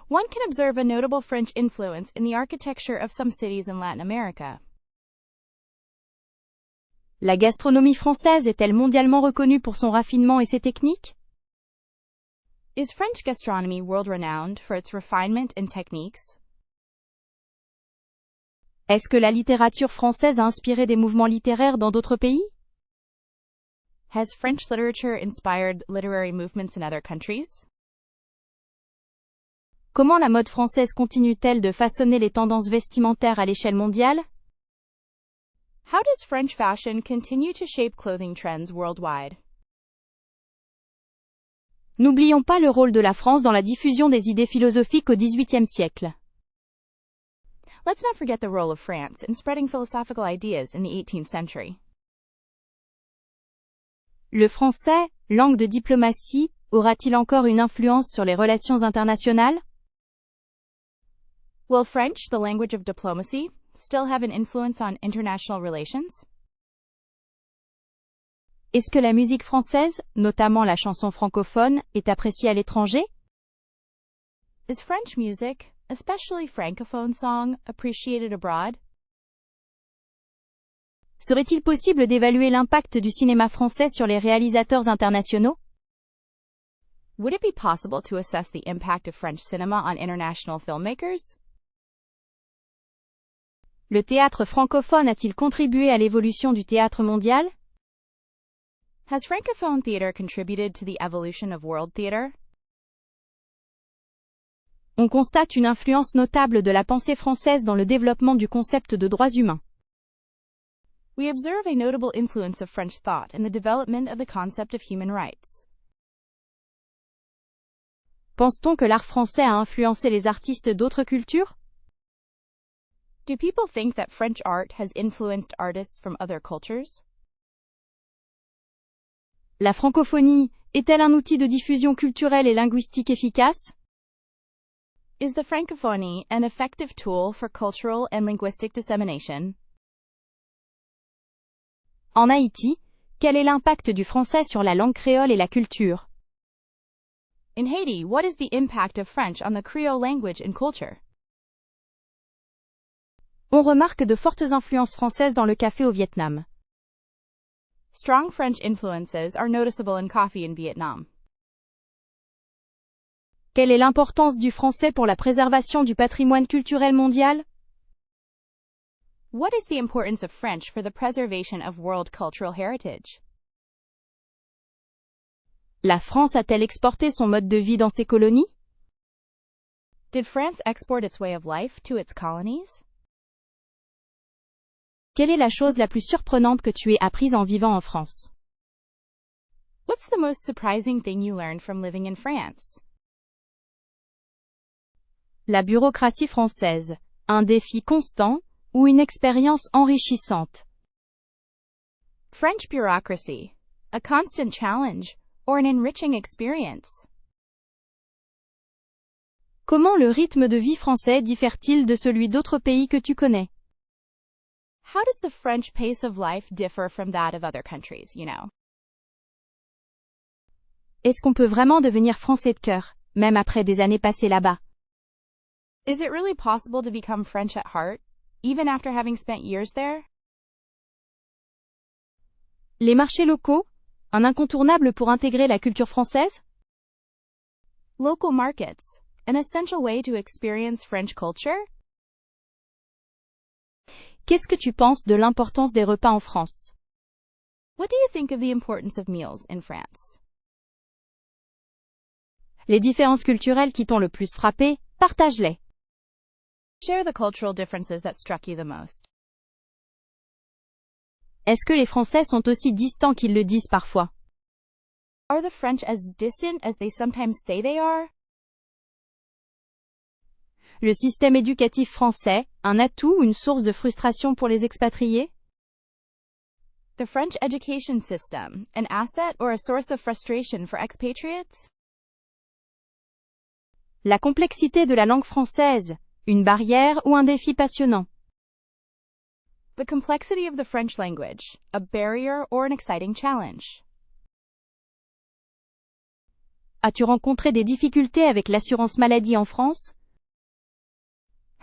One can observe a notable French influence in the architecture of some cities in Latin America. La gastronomie française est-elle mondialement reconnue pour son raffinement et ses techniques? Is French gastronomy world-renowned for its refinement and techniques? Est-ce que la littérature française a inspiré des mouvements littéraires dans d'autres pays? Has French literature inspired literary movements in other countries? Comment la mode française continue-t-elle de façonner les tendances vestimentaires à l'échelle mondiale? How does French fashion continue to shape clothing trends worldwide? N'oublions pas le rôle de la France dans la diffusion des idées philosophiques au XVIIIe siècle. Let's not forget the role of France in spreading philosophical ideas in the 18th century. Le français, langue de diplomatie, aura-t-il encore une influence sur les relations internationales? Will French, the language of diplomacy, still have an influence on international relations? Est-ce que la musique française, notamment la chanson francophone, est appréciée à l'étranger? Is French music, especially francophone song, appreciated abroad? Serait-il possible d'évaluer l'impact du cinéma français sur les réalisateurs internationaux? Would it be possible to assess the impact of French cinema on international filmmakers? Le théâtre francophone a-t-il contribué à l'évolution du théâtre mondial? Has Francophone theater contributed to the evolution of world theater? On constate une influence notable de la pensée française dans le développement du concept de droits humains. We observe a notable influence of French thought in the development of the concept of human rights. Pense-t-on que l'art français a influencé les artistes d'autres cultures? Do people think that French art has influenced artists from other cultures? La francophonie est-elle un outil de diffusion culturelle et linguistique efficace? Is the Francophonie an effective tool for cultural and linguistic dissemination? En Haïti, quel est l'impact du français sur la langue créole et la culture? In Haiti, what is the impact of French on the Creole language and culture? On remarque de fortes influences françaises dans le café au Vietnam. Strong French influences are noticeable in coffee in Vietnam. Quelle est l'importance du français pour la préservation du patrimoine culturel mondial? What is the importance of French for the preservation of world cultural heritage? La France a-t-elle exporté son mode de vie dans ses colonies? Did France export its way of life to its colonies? Quelle est la chose la plus surprenante que tu aies apprise en vivant en France? What's the most surprising thing you learned from living in France? La bureaucratie française, un défi constant ou une expérience enrichissante? French bureaucracy, a constant challenge or an enriching experience? Comment le rythme de vie français diffère-t-il de celui d'autres pays que tu connais? How does the French pace of life differ from that of other countries, you know? Est-ce qu'on peut vraiment devenir français de cœur, même après des années passées là-bas? Is it really possible to become French at heart, even after having spent years there? Les marchés locaux, un incontournable pour intégrer la culture française? Local markets, an essential way to experience French culture? Qu'est-ce que tu penses de l'importance des repas en France? What do you think of the importance of meals in France? Les différences culturelles qui t'ont le plus frappé, partage-les. Share the cultural differences that struck you the most. Est-ce que les Français sont aussi distants qu'ils le disent parfois? Are the French as distant as they sometimes say they are? Le système éducatif français, un atout ou une source de frustration pour les expatriés? The French education system, an asset or a source of frustration for expatriates? La complexité de la langue française, une barrière ou un défi passionnant? The complexity of the French language, a barrier or an exciting challenge? As-tu rencontré des difficultés avec l'assurance maladie en France?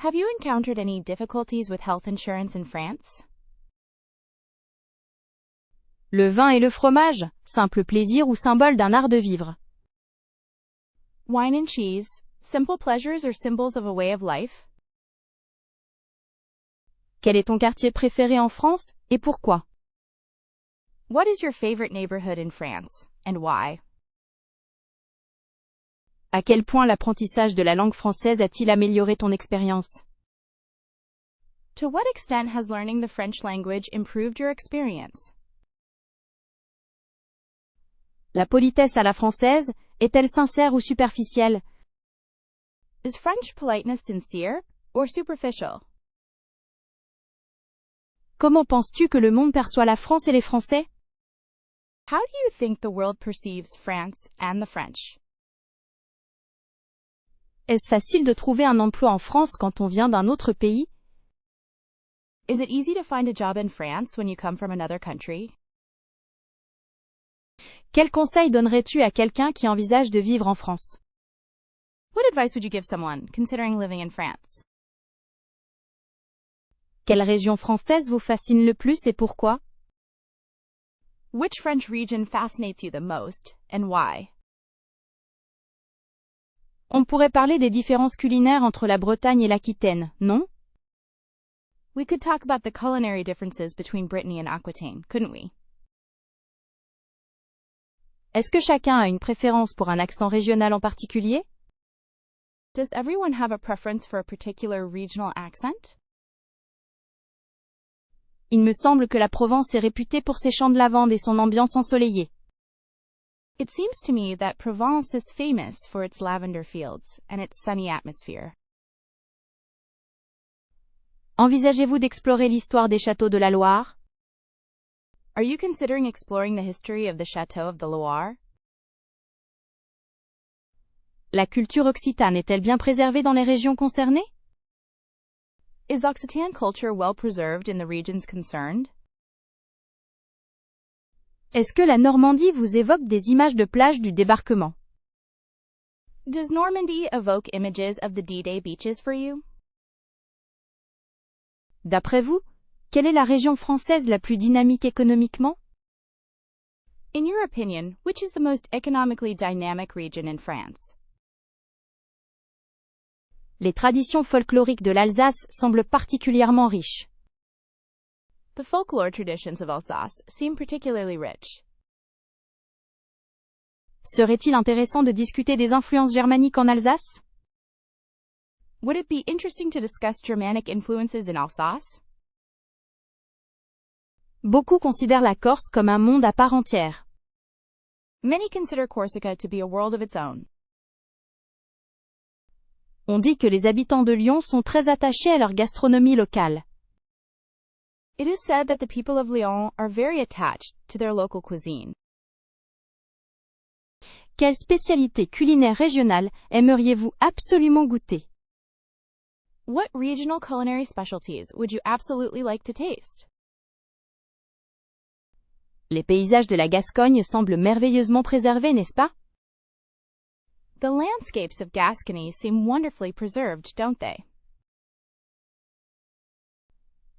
Have you encountered any difficulties with health insurance in France? Le vin et le fromage, simple plaisir ou symbole d'un art de vivre? Wine and cheese, simple pleasures or symbols of a way of life? Quel est ton quartier préféré en France, et pourquoi? What is your favorite neighborhood in France, and why? À quel point l'apprentissage de la langue française a-t-il amélioré ton expérience? To what extent has learning the French language improved your experience? La politesse à la française, est-elle sincère ou superficielle? Is French politeness sincere or superficial? Comment penses-tu que le monde perçoit la France et les Français? How do you think the world perceives France and the French? Est-ce facile de trouver un emploi en France quand on vient d'un autre pays? Is it easy to find a job in France when you come from another country? Quel conseil donnerais-tu à quelqu'un qui envisage de vivre en France? What advice would you give someone considering living in France? Quelle région française vous fascine le plus et pourquoi? Which French region fascinates you the most, and why? On pourrait parler des différences culinaires entre la Bretagne et l'Aquitaine, non? We could talk about the culinary differences between Brittany and Aquitaine, couldn't we? Est-ce que chacun a une préférence pour un accent régional en particulier? Does everyone have a preference for a particular regional accent? Il me semble que la Provence est réputée pour ses champs de lavande et son ambiance ensoleillée. It seems to me that Provence is famous for its lavender fields and its sunny atmosphere. Envisagez-vous d'explorer l'histoire des châteaux de la Loire? Are you considering exploring the history of the Château of the Loire? La culture occitane est-elle bien préservée dans les régions concernées? Is Occitan culture well preserved in the regions concerned? Est-ce que la Normandie vous évoque des images de plage du débarquement? Does Normandy evoke images of the D-Day beaches for you? D'après vous, quelle est la région française la plus dynamique économiquement? In your opinion, which is the most economically dynamic region in France? Les traditions folkloriques de l'Alsace semblent particulièrement riches. The folklore traditions of Alsace seem particularly rich. Serait-il intéressant de discuter des influences germaniques en Alsace? Would it be interesting to discuss Germanic influences in Alsace? Beaucoup considèrent la Corse comme un monde à part entière. Many consider Corsica to be a world of its own. On dit que les habitants de Lyon sont très attachés à leur gastronomie locale. It is said that the people of Lyon are very attached to their local cuisine. Quelle spécialité culinaire régionale aimeriez-vous absolument goûter? What regional culinary specialties would you absolutely like to taste? Les paysages de la Gascogne semblent merveilleusement préservés, n'est-ce pas? The landscapes of Gascony seem wonderfully preserved, don't they?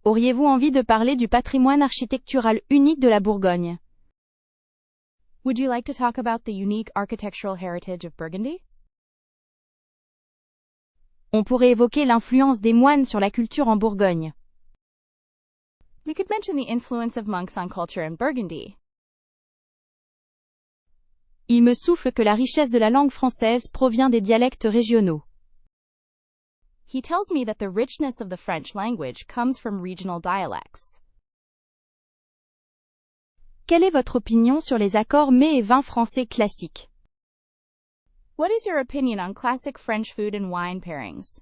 Auriez-vous envie de parler du patrimoine architectural unique de la Bourgogne? Would you like to talk about the unique architectural heritage of Burgundy? On pourrait évoquer l'influence des moines sur la culture en Bourgogne. We could mention the influence of monks on culture in Burgundy. Il me souffle que la richesse de la langue française provient des dialectes régionaux. He tells me that the richness of the French language comes from regional dialects. Quelle est votre opinion sur les accords mets et vins français classiques? What is your opinion on classic French food and wine pairings?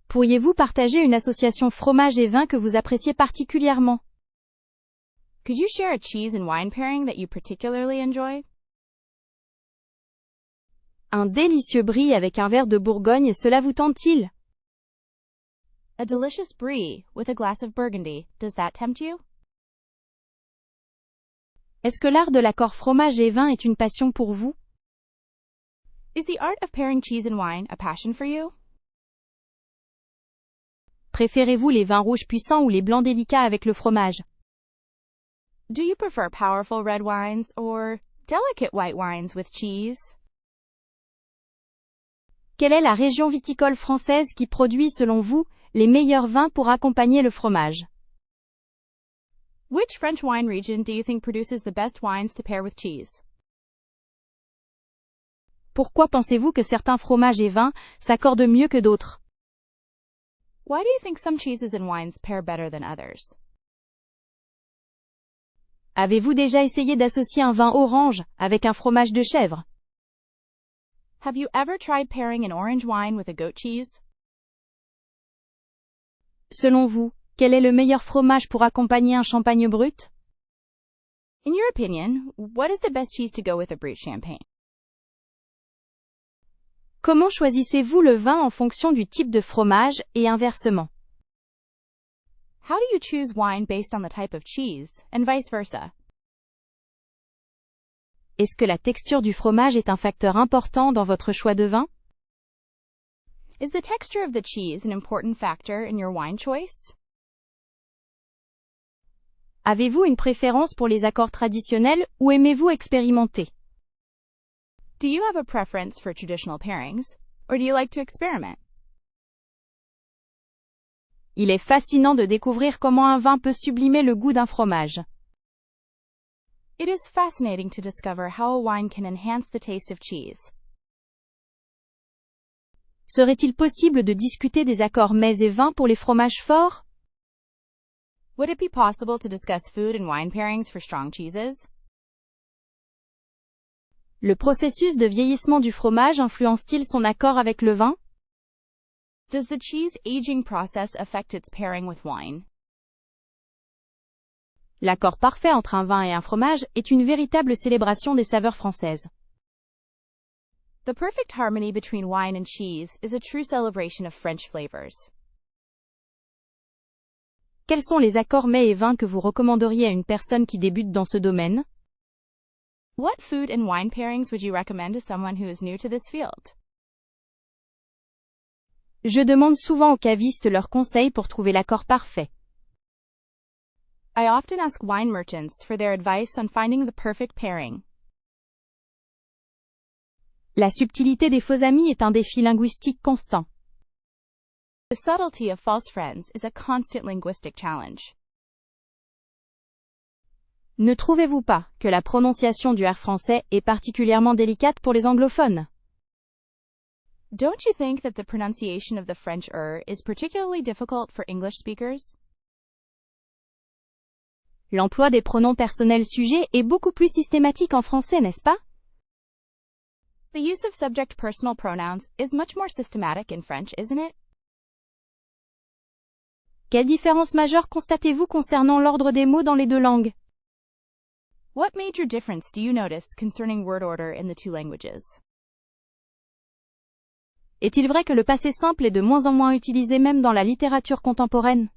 Pourriez-vous partager une association fromage et vin que vous appréciez particulièrement? Could you share a cheese and wine pairing that you particularly enjoy? Un délicieux brie avec un verre de Bourgogne, cela vous tente-t-il? A delicious brie with a glass of Burgundy, does that tempt you? Est-ce que l'art de l'accord fromage et vin est une passion pour vous? Is the art of pairing cheese and wine a passion for you? Préférez-vous les vins rouges puissants ou les blancs délicats avec le fromage? Do you prefer powerful red wines or delicate white wines with cheese? Quelle est la région viticole française qui produit, selon vous, les meilleurs vins pour accompagner le fromage? Which French wine region do you think produces the best wines to pair with cheese? Pourquoi pensez-vous que certains fromages et vins s'accordent mieux que d'autres? Why do you think some cheeses and wines pair better than others? Avez-vous déjà essayé d'associer un vin orange avec un fromage de chèvre? Have you ever tried pairing an orange wine with a goat cheese? Selon vous, quel est le meilleur fromage pour accompagner un champagne brut? In your opinion, what is the best cheese to go with a brut champagne? Comment choisissez-vous le vin en fonction du type de fromage et inversement? How do you choose wine based on the type of cheese, and vice versa? Est-ce que la texture du fromage est un facteur important dans votre choix de vin? Is the texture of the cheese an important factor in your wine choice? Avez-vous une préférence pour les accords traditionnels ou aimez-vous expérimenter? Do you have a preference for traditional pairings, or do you like to experiment? Il est fascinant de découvrir comment un vin peut sublimer le goût d'un fromage. It is fascinating to discover how a wine can enhance the taste of cheese. Serait-il possible de discuter des accords mets et vins pour les fromages forts? Would it be possible to discuss food and wine pairings for strong cheeses? Le processus de vieillissement du fromage influence-t-il son accord avec le vin? Does the cheese aging process affect its pairing with wine? L'accord parfait entre un vin et un fromage est une véritable célébration des saveurs françaises. The perfect harmony between wine and cheese is a true celebration of French flavors. Quels sont les accords mets et vins que vous recommanderiez à une personne qui débute dans ce domaine? What food and wine pairings would you recommend to someone who is new to this field? Je demande souvent aux cavistes leurs conseils pour trouver l'accord parfait. I often ask wine merchants for their advice on finding the perfect pairing. La subtilité des faux amis est un défi linguistique constant. The subtlety of false friends is a constant linguistic challenge. Ne trouvez-vous pas que la prononciation du R français est particulièrement délicate pour les anglophones? Don't you think that the pronunciation of the French is particularly difficult for English speakers? L'emploi des pronoms personnels sujets est beaucoup plus systématique en français, n'est-ce pas? The use of subject personal pronouns is much more systematic in French, isn't it? Quelle différence majeure constatez-vous concernant l'ordre des mots dans les deux langues? What major difference do you notice concerning word order in the two languages? Est-il vrai que le passé simple est de moins en moins utilisé même dans la littérature contemporaine?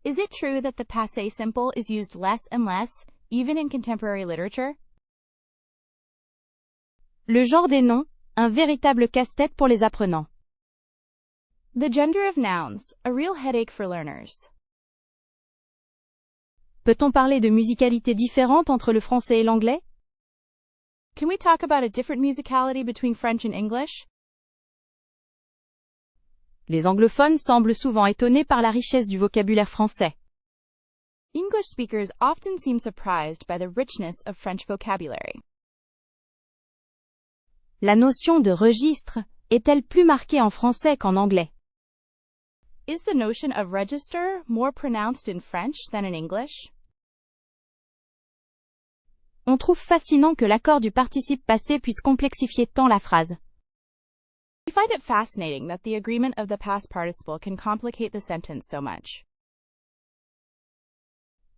Is it true that the passé simple is used less and less, even in contemporary literature? Le genre des noms, un véritable casse-tête pour les apprenants. The gender of nouns, a real headache for learners. Peut-on parler de musicalité différente entre le français et l'anglais? Can we talk about a different musicality between French and English? Les anglophones semblent souvent étonnés par la richesse du vocabulaire français. English speakers often seem surprised by the richness of French vocabulary. La notion de registre est-elle plus marquée en français qu'en anglais? Is the notion of register more pronounced in French than in English? On trouve fascinant que l'accord du participe passé puisse complexifier tant la phrase. We find it fascinating that the agreement of the past participle can complicate the sentence so much.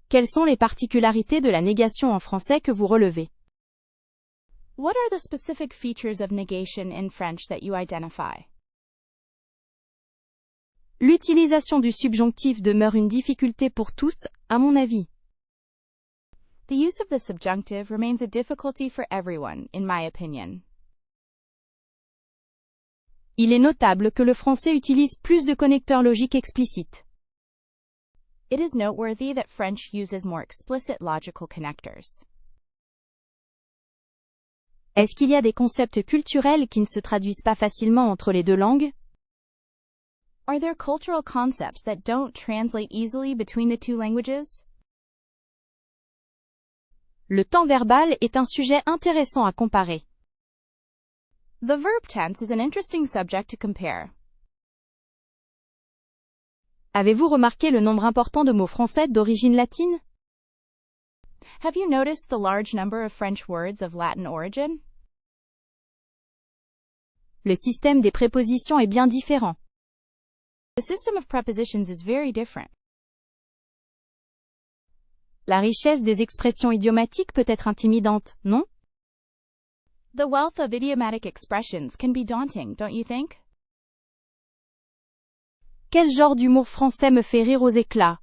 Quelles sont les particularités de la négation en français que vous relevez? What are the specific features of negation in French that you identify? L'utilisation du subjonctif demeure une difficulté pour tous, à mon avis. The use of the subjunctive remains a difficulty for everyone, in my opinion. Il est notable que le français utilise plus de connecteurs logiques explicites. It is noteworthy that French uses more explicit logical connectors. Est-ce qu'il y a des concepts culturels qui ne se traduisent pas facilement entre les deux langues? Are there cultural concepts that don't translate easily between the two languages? Le temps verbal est un sujet intéressant à comparer. The verb tense is an interesting subject to compare. Avez-vous remarqué le nombre important de mots français d'origine latine? Have you noticed the large number of French words of Latin origin? Le système des prépositions est bien différent. The system of prepositions is very different. La richesse des expressions idiomatiques peut être intimidante, non? The wealth of idiomatic expressions can be daunting, don't you think? Quel genre d'humour français me fait rire aux éclats?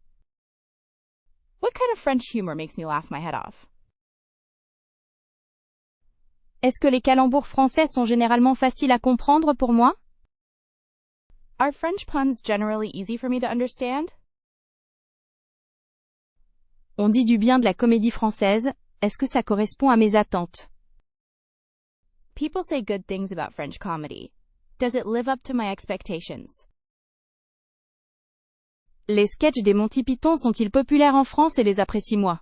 What kind of French humor makes me laugh my head off? Est-ce que les calembours français sont généralement faciles à comprendre pour moi? Are French puns generally easy for me to understand? On dit du bien de la comédie française, est-ce que ça correspond à mes attentes? People say good things about French comedy. Does it live up to my expectations? Les sketchs des Monty Python sont-ils populaires en France et les apprécie-moi?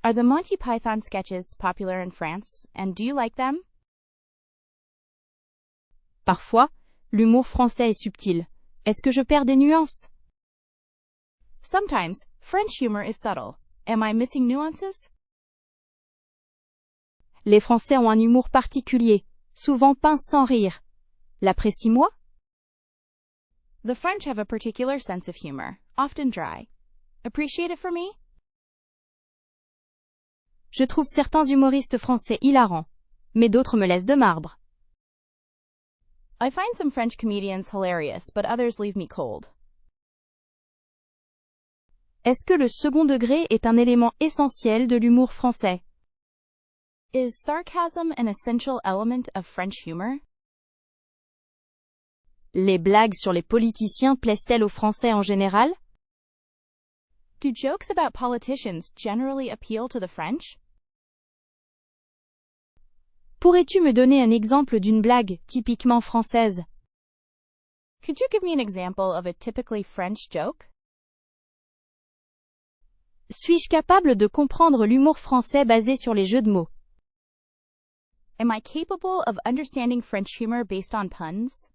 Are the Monty Python sketches popular in France, and do you like them? Parfois, l'humour français est subtil. Est-ce que je perds des nuances? Sometimes, French humor is subtle. Am I missing nuances? Les Français ont un humour particulier, souvent pince sans rire. L'apprécie-moi? The French have a particular sense of humor, often dry. Appreciate it for me? Je trouve certains humoristes français hilarants, mais d'autres me laissent de marbre. I find some French comedians hilarious, but others leave me cold. Est-ce que le second degré est un élément essentiel de l'humour français? Is sarcasm an essential element of French humor? Les blagues sur les politiciens plaisent-elles aux Français en général? Do jokes about politicians generally appeal to the French? Pourrais-tu me donner un exemple d'une blague typiquement française? Could you give me an example of a typically French joke? Suis-je capable de comprendre l'humour français basé sur les jeux de mots? Am I capable of understanding French humor based on puns?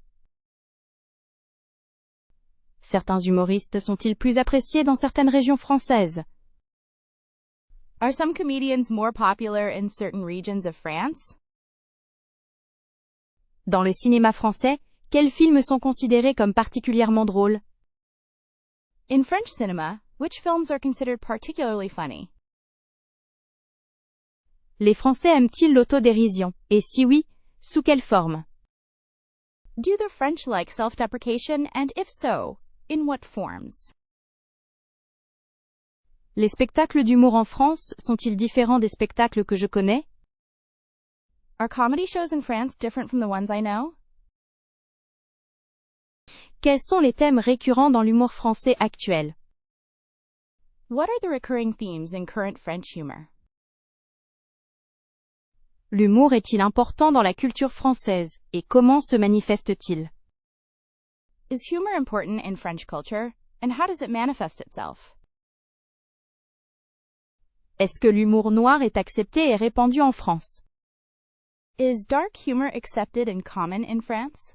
Certains humoristes sont-ils plus appréciés dans certaines régions françaises? Are some comedians more popular in certain regions of France? Dans le cinéma français, quels films sont considérés comme particulièrement drôles? In French cinema, which films are considered particularly funny? Les Français aiment-ils l'autodérision? Et si oui, sous quelle forme? Do the French like self-deprecation, and if so, in what forms? Les spectacles d'humour en France sont-ils différents des spectacles que je connais? Are comedy shows in France different from the ones I know? Quels sont les thèmes récurrents dans l'humour français actuel? What are the recurring themes in current French humor? L'humour est-il important dans la culture française, et comment se manifeste-t-il? Is humor important in French culture, and how does it manifest itself? Est-ce que l'humour noir est accepté et répandu en France? Is dark humor accepted and common in France?